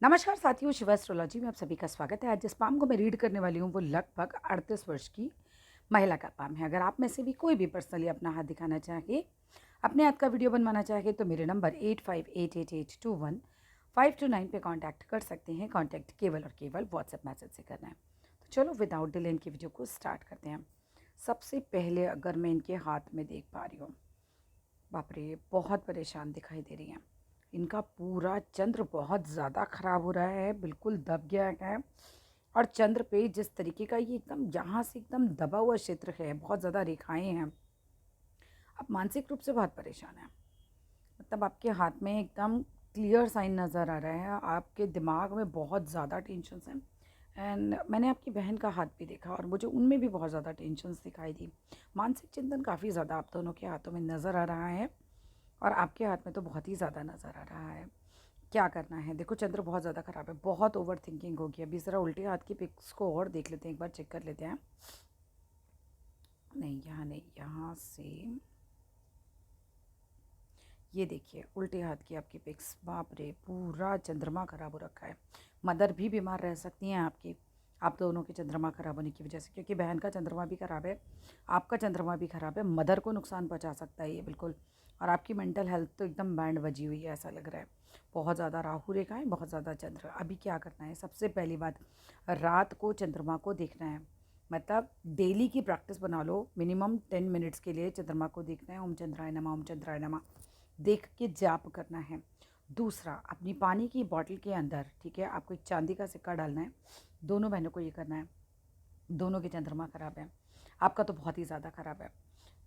नमस्कार साथियों, शिव एस्ट्रोलॉजी में आप सभी का स्वागत है। आज जिस पाम को मैं रीड करने वाली हूँ वो लगभग 38 वर्ष की महिला का पाम है। अगर आप में से भी कोई भी पर्सनली अपना हाथ दिखाना चाहे, अपने हाथ का वीडियो बनवाना चाहे तो मेरे नंबर 8588215229 पे कांटेक्ट कर सकते हैं। कांटेक्ट केवल और केवल व्हाट्सएप मैसेज से करना है। तो चलो विदाउट डिले इनकी वीडियो को स्टार्ट करते हैं। सबसे पहले अगर मैं इनके हाथ में देख पा रही हूँ, बाप रे, बहुत परेशान दिखाई दे रही हैं। इनका पूरा चंद्र बहुत ज़्यादा ख़राब हो रहा है, बिल्कुल दब गया है। और चंद्र पे जिस तरीके का ये एकदम यहाँ से एकदम दबा हुआ क्षेत्र है, बहुत ज़्यादा रेखाएं हैं। आप मानसिक रूप से बहुत परेशान हैं। मतलब आपके हाथ में एकदम क्लियर साइन नज़र आ रहा है, आपके दिमाग में बहुत ज़्यादा टेंशन्स हैं। एंड मैंने आपकी बहन का हाथ भी देखा और मुझे उनमें भी बहुत ज़्यादा टेंशन्स दिखाई दी। मानसिक चिंतन काफ़ी ज़्यादा आप दोनों के हाथों में नज़र आ रहा है और आपके हाथ में तो बहुत ही ज़्यादा नज़र आ रहा है। क्या करना है? देखो, चंद्र बहुत ज़्यादा ख़राब है, बहुत ओवर थिंकिंग होगी। अभी ज़रा उल्टे हाथ की पिक्स को और देख लेते हैं, एक बार चेक कर लेते हैं। नहीं, यहाँ नहीं, यहाँ से ये देखिए उल्टे हाथ की आपकी पिक्स। बाप रे, पूरा चंद्रमा ख़राब हो रखा है। मदर भी बीमार रह सकती हैं आपकी, आप दोनों के चंद्रमा ख़राब होने की वजह से, क्योंकि बहन का चंद्रमा भी ख़राब है, आपका चंद्रमा भी ख़राब है। मदर को नुकसान पहुंचा सकता है ये बिल्कुल। और आपकी मेंटल हेल्थ तो एकदम बैंड बजी हुई है, ऐसा लग रहा है। बहुत ज़्यादा राहु रेखा है, बहुत ज़्यादा चंद्र। अभी क्या करना है? सबसे पहली बात, रात को चंद्रमा को देखना है। मतलब डेली की प्रैक्टिस बना लो, मिनिमम 10 मिनट्स के लिए चंद्रमा को देखना है। ओम चंद्राय नमः, ओम चंद्राय नमः देख के जाप करना है। दूसरा, अपनी पानी की बॉटल के अंदर, ठीक है, आपको एक चांदी का सिक्का डालना है। दोनों बहनों को ये करना है। दोनों के चंद्रमा खराब है, आपका तो बहुत ही ज़्यादा खराब है।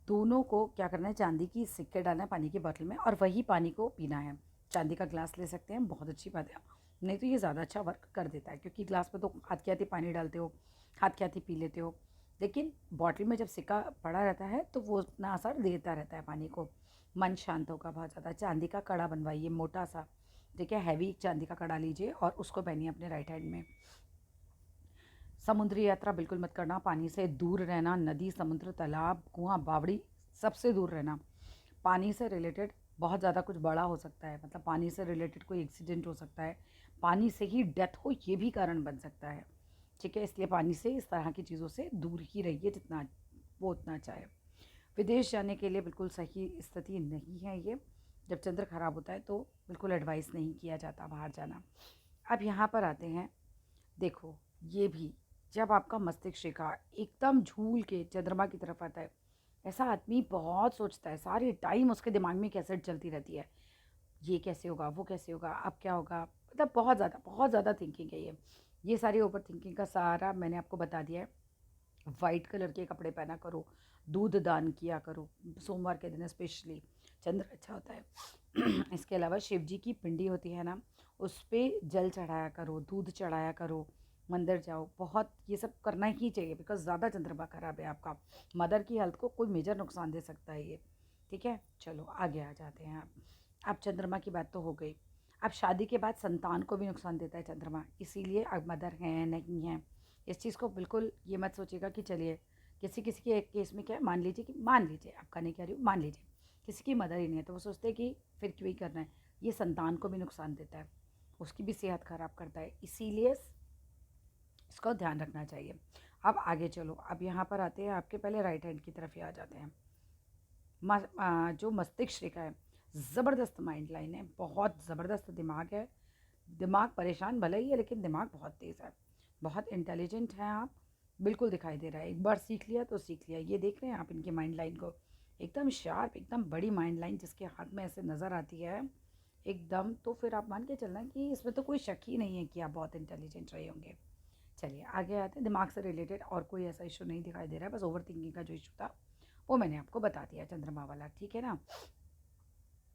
दोनों को क्या करना है? चांदी की सिक्के डालना है पानी की बॉटल में और वही पानी को पीना है। चांदी का ग्लास ले सकते हैं, बहुत अच्छी बात है। नहीं तो ये ज़्यादा अच्छा वर्क कर देता है, क्योंकि ग्लास में तो हाथ के हाथ ही पानी डालते हो, हाथ के हाथ ही पी लेते हो। लेकिन बॉटल में जब सिक्का पड़ा रहता है तो वो उतना असर देता रहता है पानी को। मन शांत होगा बहुत ज़्यादा। चांदी का कड़ा बनवाइए मोटा सा, ठीक है, हैवी चांदी का कड़ा लीजिए और उसको पहनिए अपने राइट हैंड में। समुद्री यात्रा बिल्कुल मत करना, पानी से दूर रहना। नदी, समुद्र, तालाब, कुआं, बावड़ी, सबसे दूर रहना। पानी से रिलेटेड बहुत ज़्यादा कुछ बड़ा हो सकता है, मतलब पानी से रिलेटेड कोई एक्सीडेंट हो सकता है, पानी से ही डेथ हो ये भी कारण बन सकता है, ठीक है। इसलिए पानी से, इस तरह की चीज़ों से दूर ही रहिए जितना वो उतना चाहे। विदेश जाने के लिए बिल्कुल सही स्थिति नहीं है ये। जब चंद्र खराब होता है तो बिल्कुल एडवाइस नहीं किया जाता बाहर जाना। अब यहाँ पर आते हैं, देखो ये भी, जब आपका मस्तिष्क रेखा एकदम झूल के चंद्रमा की तरफ आता है, ऐसा आदमी बहुत सोचता है, सारे टाइम उसके दिमाग में कैसेट चलती रहती है, ये कैसे होगा, वो कैसे होगा, अब क्या होगा। मतलब बहुत ज़्यादा थिंकिंग है ये सारी ओवर थिंकिंग का सारा मैंने आपको बता दिया है। वाइट कलर के कपड़े पहना करो, दूध दान किया करो, सोमवार के दिन स्पेशली चंद्र अच्छा होता है। इसके अलावा शिव जी की पिंडी होती है ना, उस पर जल चढ़ाया करो, दूध चढ़ाया करो, मंदिर जाओ। बहुत ये सब करना ही चाहिए, बिकॉज ज़्यादा चंद्रमा खराब है आपका। मदर की हेल्थ को कोई मेजर नुकसान दे सकता है ये, ठीक है। चलो आगे आ जाते हैं। आप चंद्रमा की बात तो हो गई। अब शादी के बाद संतान को भी नुकसान देता है चंद्रमा, इसीलिए अब मदर हैं नहीं हैं, इस चीज़ को बिल्कुल ये मत सोचिएगा कि चलिए किसी किसी के एक केस में क्या है, मान लीजिए, आपका नहीं कह रही हूँ, मान लीजिए किसी की मदर ही नहीं है, तो वो सोचते हैं कि फिर क्यों ही करना है। ये संतान को भी नुकसान देता है, उसकी भी सेहत ख़राब करता है, इसीलिए इसका ध्यान रखना चाहिए। अब आगे चलो, अब यहाँ पर आते हैं, आपके पहले राइट हैंड की तरफ ही आ जाते हैं। जो मस्तिष्क रेखा है, ज़बरदस्त माइंड लाइन है, बहुत ज़बरदस्त दिमाग है। दिमाग परेशान भले ही है, लेकिन दिमाग बहुत तेज़ है, बहुत इंटेलिजेंट हैं आप, बिल्कुल दिखाई दे रहा है। एक बार सीख लिया तो सीख लिया। ये देख रहे हैं आप इनकी माइंड लाइन को, एकदम शार्प, एकदम बड़ी माइंड लाइन जिसके हाथ में ऐसे नज़र आती है एकदम। तो फिर आप मान के चलना कि इसमें तो कोई शक ही नहीं है कि आप बहुत इंटेलिजेंट रहे होंगे। चलिए आगे आते हैं। दिमाग से रिलेटेड और कोई ऐसा इशू नहीं दिखाई दे रहा है, बस ओवर थिंकिंग का जो इशू था वो मैंने आपको बता दिया, चंद्रमा वाला, ठीक है ना।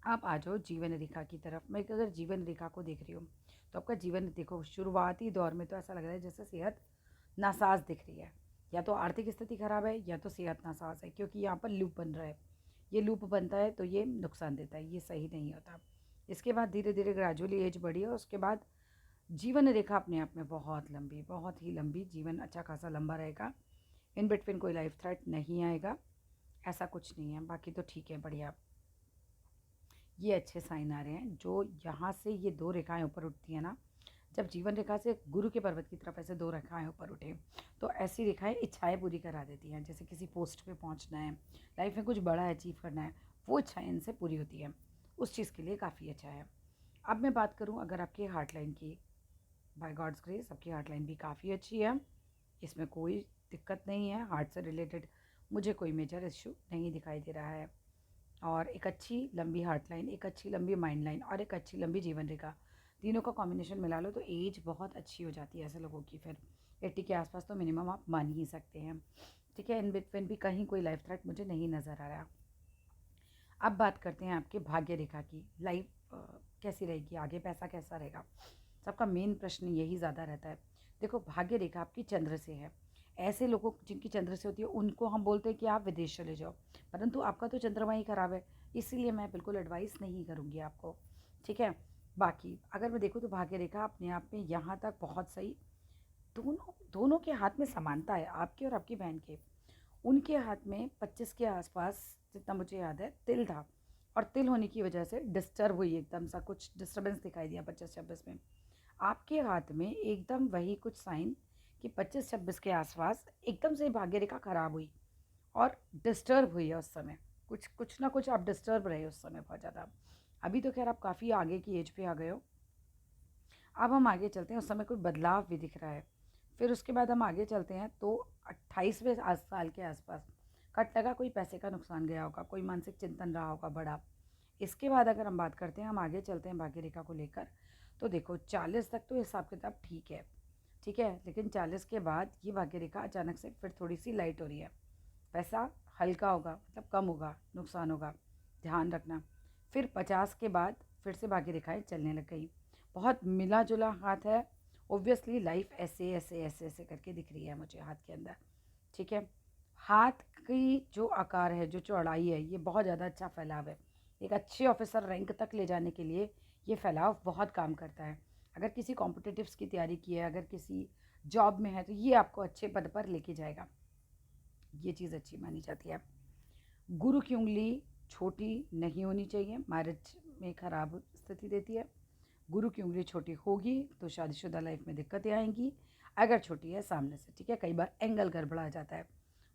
आप आ जाओ जीवन रेखा की तरफ। मैं अगर जीवन रेखा को देख रही हूँ तो आपका जीवन, देखो शुरुआती दौर में तो ऐसा लग रहा है जैसे सेहत नासाज दिख रही है, या तो आर्थिक स्थिति खराब है या तो सेहत नासाज है, क्योंकि यहाँ पर लूप बन रहा है। ये लूप बनता है तो ये नुकसान देता है, ये सही नहीं होता। इसके बाद धीरे धीरे ग्रेजुअली एज बढ़ी है, उसके बाद जीवन रेखा अपने आप में बहुत लंबी, बहुत ही लंबी, जीवन अच्छा खासा लंबा रहेगा। इन बिटवीन कोई लाइफ थ्रेट नहीं आएगा, ऐसा कुछ नहीं है। बाकी तो ठीक है, बढ़िया, ये अच्छे साइन आ रहे हैं। जो यहाँ से ये दो रेखाएं ऊपर उठती हैं ना, जब जीवन रेखा से गुरु के पर्वत की तरफ ऐसे 2 रेखाएँ ऊपर उठे, तो ऐसी रेखाएँ इच्छाएँ पूरी करा देती हैं। जैसे किसी पोस्ट पे पहुँचना है, लाइफ़ में कुछ बड़ा अचीव करना है, वो इच्छाएँ इनसे पूरी होती हैं। उस चीज़ के लिए काफ़ी अच्छा है। अब मैं बात करूँ अगर आपके हार्ट लाइन की, बाय गॉड्स ग्रेस आपकी हार्ट लाइन भी काफ़ी अच्छी है। इसमें कोई दिक्कत नहीं है, हार्ट से रिलेटेड मुझे कोई मेजर इश्यू नहीं दिखाई दे रहा है। और एक अच्छी लंबी हार्ट लाइन, एक अच्छी लंबी माइंड लाइन और एक अच्छी लंबी जीवन रेखा, तीनों का कॉम्बिनेशन मिला लो तो एज बहुत अच्छी हो जाती है ऐसे लोगों की। फिर 80 के आसपास तो मिनिमम आप मान ही सकते हैं। ठीक है, इन बिटवीन भी कहीं कोई लाइफ थ्रेट मुझे नहीं नज़र आ रहा। अब बात करते हैं आपके भाग्य रेखा की। लाइफ कैसी रहेगी आगे, पैसा कैसा रहेगा, सबका मेन प्रश्न यही ज़्यादा रहता है। देखो, भाग्य रेखा आपकी चंद्र से है। ऐसे लोगों जिनकी चंद्र से होती है उनको हम बोलते हैं कि आप विदेश चले जाओ, परंतु आपका तो चंद्रमा ही खराब है, इसीलिए मैं बिल्कुल एडवाइस नहीं करूँगी आपको। ठीक है, बाकी अगर मैं देखूँ तो भाग्य रेखा अपने आप में यहाँ तक बहुत सही। दोनों दोनों के हाथ में समानता है, आपके और आपकी बहन के। उनके हाथ में 25 के आसपास जितना मुझे याद है तिल था, और तिल होने की वजह से डिस्टर्ब हुई, एकदम सा कुछ डिस्टर्बेंस दिखाई दिया 25-26 में। आपके हाथ में एकदम वही कुछ साइन कि 25-26 के आसपास एकदम से भाग्य रेखा खराब हुई और डिस्टर्ब हुई है उस समय। कुछ कुछ ना कुछ आप डिस्टर्ब रहे उस समय बहुत ज़्यादा। अभी तो खैर आप काफ़ी आगे की एज पे आ गए हो। अब हम आगे चलते हैं, उस समय कोई बदलाव भी दिख रहा है। फिर उसके बाद हम आगे चलते हैं तो 28वें साल के आसपास कट लगा, कोई पैसे का नुकसान गया होगा, कोई मानसिक चिंतन रहा होगा बड़ा। इसके बाद अगर हम बात करते हैं, हम आगे चलते हैं भाग्य रेखा को लेकर, तो देखो 40 तक तो हिसाब किताब ठीक है। ठीक है, लेकिन 40 के बाद ये भाग्य रेखा अचानक से फिर थोड़ी सी लाइट हो रही है। पैसा हल्का होगा, मतलब कम होगा, नुकसान होगा, ध्यान रखना। फिर 50 के बाद फिर से भाग्य रेखाएं चलने लग गई। बहुत मिला जुला हाथ है। ओब्वियसली लाइफ ऐसे ऐसे ऐसे ऐसे करके दिख रही है मुझे हाथ के अंदर। ठीक है, हाथ की जो आकार है, जो चौड़ाई है, ये बहुत ज़्यादा अच्छा फैलाव है। एक अच्छे ऑफिसर रैंक तक ले जाने के लिए ये फैलाव बहुत काम करता है। अगर किसी कॉम्पिटिटिव्स की तैयारी की है, अगर किसी जॉब में है, तो ये आपको अच्छे पद पर लेके जाएगा। ये चीज़ अच्छी मानी जाती है। गुरु की उंगली छोटी नहीं होनी चाहिए, मैरिज में ख़राब स्थिति देती है। गुरु की उंगली छोटी होगी तो शादीशुदा लाइफ में दिक्कतें आएंगी, अगर छोटी है सामने से। ठीक है, कई बार एंगल गड़बड़ा जाता है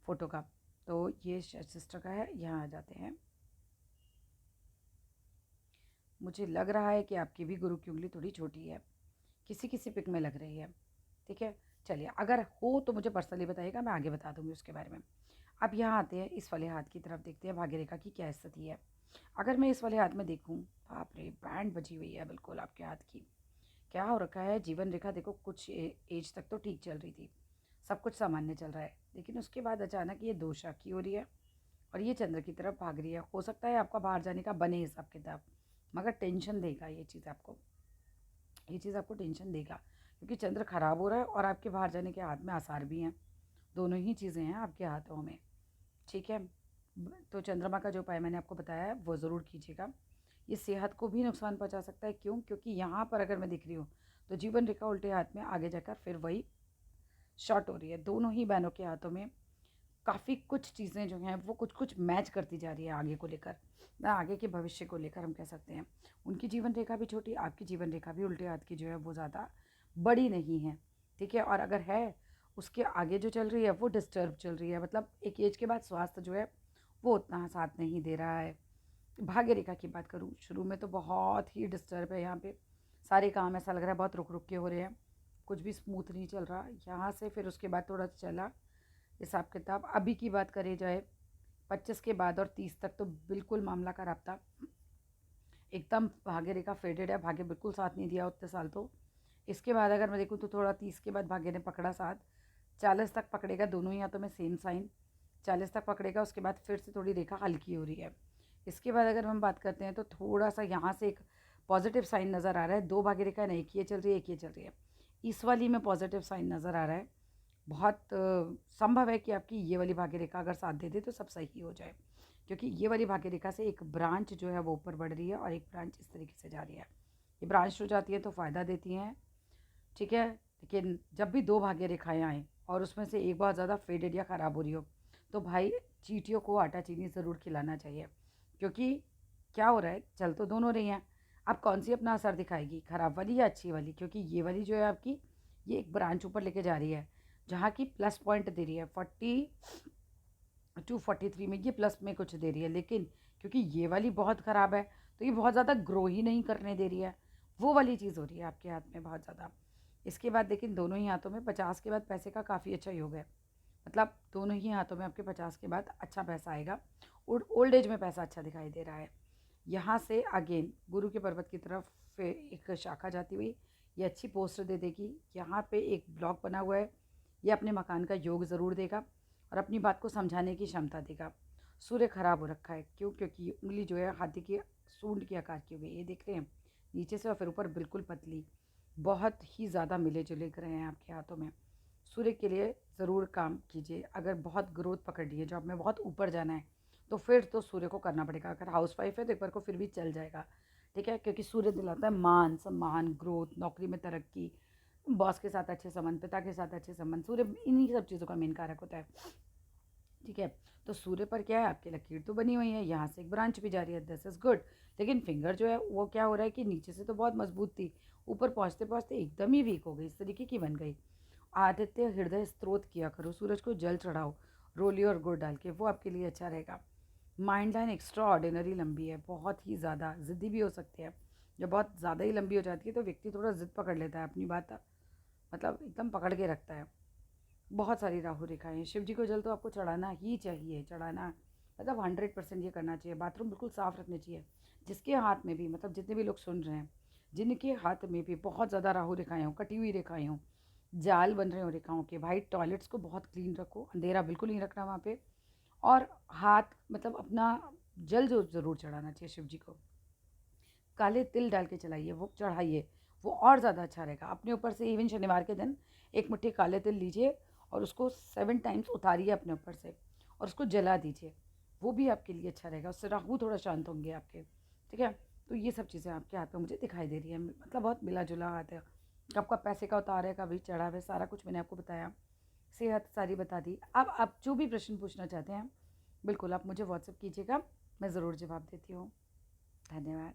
फ़ोटो का। तो ये सिस्टर का है, यहाँ आ जाते हैं। मुझे लग रहा है कि आपकी भी गुरु की उंगली थोड़ी छोटी है, किसी किसी पिक में लग रही है। ठीक है, चलिए अगर हो तो मुझे पर्सनली बताइएगा, मैं आगे बता दूंगी उसके बारे में। अब यहाँ आते हैं, इस वाले हाथ की तरफ देखते हैं भाग्य रेखा की क्या स्थिति है। अगर मैं इस वाले हाथ में देखूँ, बाप रे, बैंड बजी हुई है बिल्कुल आपके हाथ की। क्या हो रखा है, जीवन रेखा देखो कुछ एज तक तो ठीक चल रही थी, सब कुछ सामान्य चल रहा है, लेकिन उसके बाद अचानक ये दोषा की हो रही है और ये चंद्र की तरफ भाग रही है। हो सकता है आपका बाहर जाने का बने हिसाब किताब, मगर टेंशन देगा ये चीज़ आपको, ये चीज़ आपको टेंशन देगा, क्योंकि चंद्र खराब हो रहा है और आपके बाहर जाने के हाथ में आसार भी हैं। दोनों ही चीज़ें हैं आपके हाथों में। ठीक है, तो चंद्रमा का जो उपाय मैंने आपको बताया है वो ज़रूर कीजिएगा। ये सेहत को भी नुकसान पहुंचा सकता है, क्यों? क्योंकि यहाँ पर अगर मैं दिख रही हूँ तो जीवन रेखा उल्टे हाथ में आगे जाकर फिर वही शॉर्ट हो रही है। दोनों ही बहनों के हाथों में काफ़ी कुछ चीज़ें जो हैं वो कुछ कुछ मैच करती जा रही है आगे को लेकर, ना आगे के भविष्य को लेकर हम कह सकते हैं। उनकी जीवन रेखा भी छोटी, आपकी जीवन रेखा भी उल्टे हाथ की जो है वो ज़्यादा बड़ी नहीं है। ठीक है, और अगर है उसके आगे जो चल रही है वो डिस्टर्ब चल रही है, मतलब एक एज के बाद स्वास्थ्य जो है वो उतना साथ नहीं दे रहा है। भाग्य रेखा की बात करूँ, शुरू में तो बहुत ही डिस्टर्ब है, यहाँ पे सारे काम ऐसा लग रहा है बहुत रुक रुक के हो रहे हैं, कुछ भी स्मूथ नहीं चल रहा यहाँ से। फिर उसके बाद थोड़ा चला हिसाब किताब। अभी की बात करी जाए 25 के बाद और 30 तक तो बिल्कुल मामला का राब्ता एकदम भाग्य रेखा फेडेड है, भाग्य बिल्कुल साथ नहीं दिया उतने साल तो। इसके बाद अगर मैं देखूँ तो थोड़ा 30 के बाद भाग्य ने पकड़ा साथ, 40 तक पकड़ेगा, दोनों ही हाथों में सेम साइन, 40 तक पकड़ेगा, उसके बाद फिर से थोड़ी रेखा हल्की हो रही है। इसके बाद अगर हम बात करते हैं तो थोड़ा सा यहाँ से एक पॉजिटिव साइन नज़र आ रहा है। दो भाग्य रेखा नहीं, एक ये चल रही है एक ये चल रही है, इस वाली में पॉजिटिव साइन नज़र आ रहा है। बहुत संभव है कि आपकी ये वाली भाग्य रेखा अगर साथ दे दे तो सब सही हो जाए, क्योंकि ये वाली भाग्य रेखा से एक ब्रांच जो है वो ऊपर बढ़ रही है और एक ब्रांच इस तरीके से जा रही है। ये ब्रांच हो जाती है तो फ़ायदा देती हैं। ठीक है, लेकिन जब भी दो भाग्य रेखाएँ आएँ और उसमें से एक बहुत ज़्यादा फेडेड या ख़राब हो रही हो, तो भाई चींटियों को आटा चीनी ज़रूर खिलाना चाहिए, क्योंकि क्या हो रहा है, चल तो दोनों रही हैं। अब कौन सी अपना असर दिखाएगी, ख़राब वाली या अच्छी वाली? क्योंकि ये वाली जो है आपकी, ये एक ब्रांच ऊपर लेके जा रही है, जहाँ की प्लस पॉइंट दे रही है 42 43 में, ये प्लस में कुछ दे रही है, लेकिन क्योंकि ये वाली बहुत ख़राब है तो ये बहुत ज़्यादा ग्रो ही नहीं करने दे रही है। वो वाली चीज़ हो रही है आपके हाथ में बहुत ज़्यादा। इसके बाद लेकिन दोनों ही हाथों में 50 के बाद पैसे का काफ़ी अच्छा योग है। मतलब दोनों ही हाथों में आपके 50 के बाद अच्छा पैसा आएगा। ओल्ड एज में पैसा अच्छा दिखाई दे रहा है। यहाँ से अगेन गुरु के पर्वत की तरफ फिर एक शाखा जाती हुई ये अच्छी पोस्ट दे देगी। यहाँ पे एक ब्लॉक बना हुआ है, ये अपने मकान का योग ज़रूर देगा और अपनी बात को समझाने की क्षमता देगा। सूर्य खराब हो रखा है, क्यों? क्योंकि ये उंगली जो है हाथी के सूंड के आकार की हो गई, ये देख रहे हैं, नीचे से और फिर ऊपर बिल्कुल पतली, बहुत ही ज़्यादा मिले जुले ग्रह हैं आपके हाथों में। सूर्य के लिए ज़रूर काम कीजिए। अगर बहुत ग्रोथ पकड़ ली है, जॉब में बहुत ऊपर जाना है, तो फिर तो सूर्य को करना पड़ेगा। अगर हाउसवाइफ है तो एक बार को फिर भी चल जाएगा, ठीक है? क्योंकि सूर्य दिलाता है मान सम्मान, ग्रोथ, नौकरी में तरक्की, बॉस के साथ अच्छे संबंध, पिता के साथ अच्छे संबंध। सूर्य इन्हीं सब चीज़ों का मेन कारक होता है, ठीक है? तो सूर्य पर क्या है, आपकी लकीर तो बनी हुई है, यहाँ से एक ब्रांच भी जा रही है, दिस इज़ गुड। लेकिन फिंगर जो है वो क्या हो रहा है कि नीचे से तो बहुत मजबूत थी, ऊपर पहुँचते पहुँचते एकदम ही वीक हो गई, इस तरीके की बन गई। आदित्य हृदय स्त्रोत किया करो, सूरज को जल चढ़ाओ रोली और गुड़ डाल के, वो आपके लिए अच्छा रहेगा। माइंड लाइन एक्स्ट्रा ऑर्डिनरी लंबी है, बहुत ही ज़्यादा ज़िद्दी भी हो सकती है। जब बहुत ज़्यादा ही लंबी हो जाती है तो व्यक्ति थोड़ा ज़िद पकड़ लेता है, अपनी बात मतलब एकदम पकड़ के रखता है। बहुत सारी राहु रेखाएं हैं। शिव जी को जल तो आपको चढ़ाना ही चाहिए, चढ़ाना मतलब 100% ये करना चाहिए। बाथरूम बिल्कुल साफ़ रखने चाहिए। जिसके हाथ में भी, मतलब जितने भी लोग सुन रहे हैं, जिनके हाथ में भी बहुत ज़्यादा राहु रेखाएं हों, कटी हुई रेखाएं हों, जाल बन रहे हो रेखाओं के, भाई टॉयलेट्स को बहुत क्लीन रखो, अंधेरा बिल्कुल नहीं रखना वहाँ पे। और हाथ मतलब अपना जल जो ज़रूर चढ़ाना चाहिए शिव जी को, काले तिल डाल के चलाइए, वो चढ़ाइए, वो और ज़्यादा अच्छा रहेगा। अपने ऊपर से इवन शनिवार के दिन एक मुट्ठी काले तिल लीजिए और उसको 7 टाइम्स उतारिए अपने ऊपर से और उसको जला दीजिए, वो भी आपके लिए अच्छा रहेगा। उससे राहु थोड़ा शांत होंगे आपके, ठीक है? तो ये सब चीज़ें आपके हाथ में मुझे दिखाई दे रही है, मतलब बहुत मिला जुला हाथ है। कब का पैसे का उतार है, कभी चढ़ा है, सारा कुछ मैंने आपको बताया। सेहत सारी बता दी। अब आप जो भी प्रश्न पूछना चाहते हैं बिल्कुल आप मुझे व्हाट्सएप कीजिएगा, मैं ज़रूर जवाब देती हूँ। धन्यवाद।